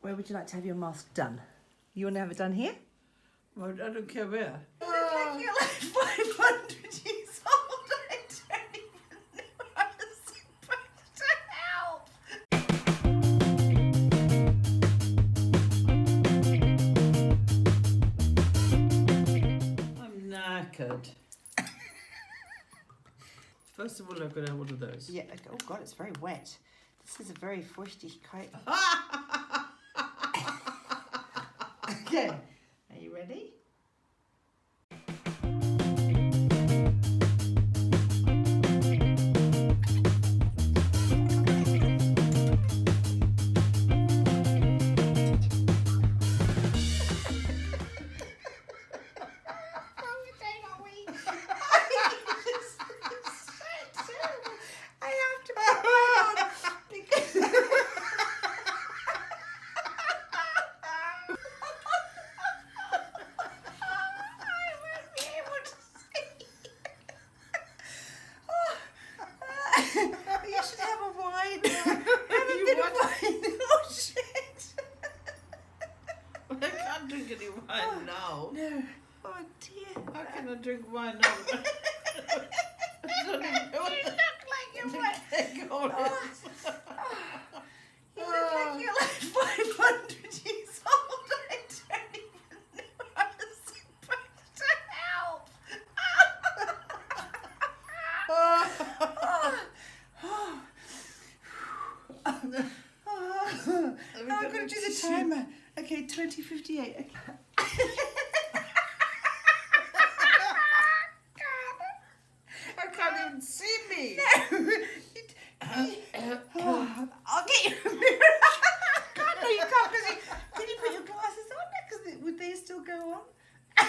Where would you like to have your mask done? You want to have it done here? Well, I don't care where. You look like you're like 500 years old. I don't even know how I'm supposed to help. I'm knackered. First of all, I've got to have one of those. Yeah, oh God, it's very wet. This is a very feuchtig kite. Okay, are you ready? You should have a wine. Have a bit of wine. Oh shit. I can't drink any wine now. No. Oh dear. How can I drink wine now? You look like you're wet. You look like you're like 500 years old. I don't even know how I'm supposed to help. I'm going to do the timer. Okay, 20:58. Okay. I can't even see me. I'll get you a mirror. God, no, you can't. Can you put your glasses on? Because would they still go on? You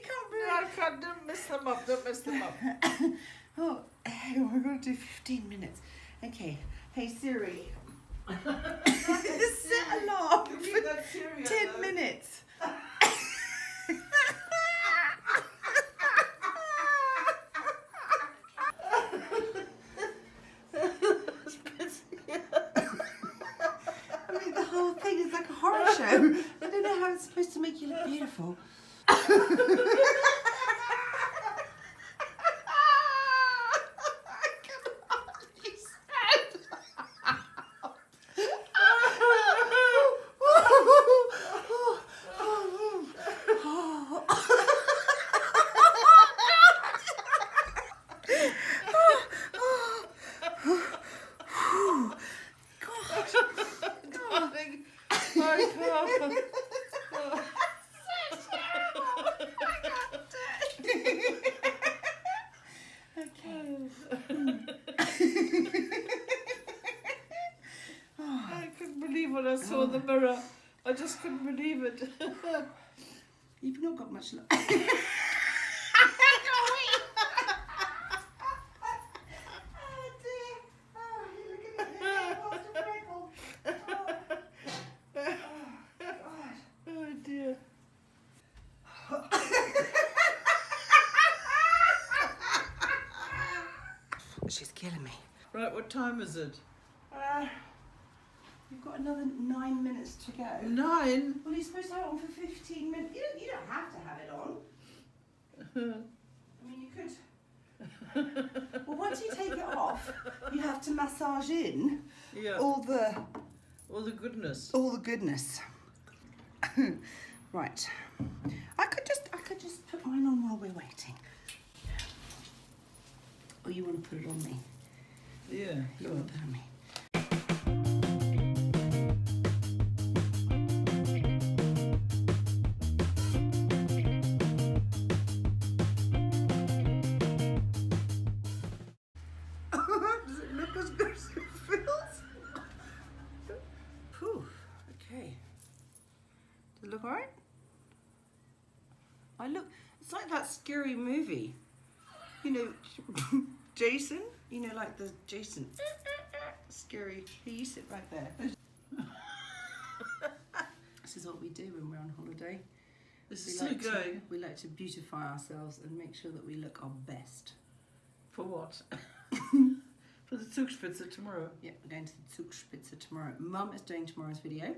can't move. No, I can't. Don't mess them up. Don't mess them up. Oh, we're going to do 15 minutes. Okay. Hey, Siri. Set alarm for 10 minutes. I mean, the whole thing is like a horror show. I don't know how it's supposed to make you look beautiful. I couldn't believe when I saw the mirror. I just couldn't believe it. You've not got much luck. Oh dear. She's killing me. Right, what time is it? You've got another 9 minutes to go. 9? Well, you're supposed to have it on for 15 minutes. You don't have to have it on. I mean, you could. Well, once you take it off, you have to massage in all the goodness. All the goodness. Right. I could just put mine on while we're waiting. Or you want to put it on me? Yeah. You want to put it on me? Does it look as good as it feels? Whew. Okay. Does it look alright? It's like that scary movie. You know, Jason? You know, like the Jason. Scary. Here, you sit right there. This is what we do when we're on holiday. This is still going. We like to beautify ourselves and make sure that we look our best. For what? For the Zugspitze tomorrow. Yeah, we're going to the Zugspitze tomorrow. Mum is doing tomorrow's video.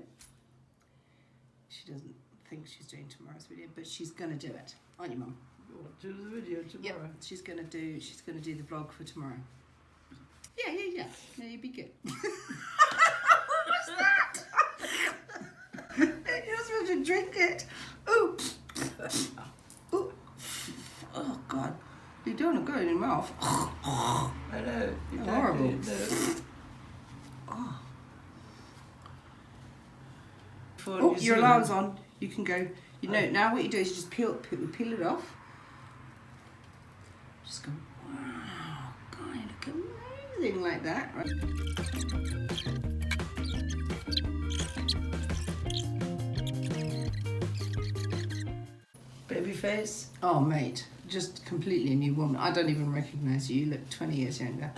She doesn't think she's doing tomorrow's video, but she's gonna do it. Aren't you, Mum? We'll do the video tomorrow. Yep, she's gonna do the vlog for tomorrow. Yeah. Yeah, you'd be good. What was that? You're supposed to drink it. Ooh. Ooh. Oh God. You don't want to go in your mouth. I know. Exactly. Horrible. No. Oh. For Oh, New your Zealand. alarm's on. You can go. You know, now what you do is you just peel it off. Just go, wow, God, you look amazing like that, right? Baby face. Oh, mate, just completely a new woman. I don't even recognise you. You look 20 years younger.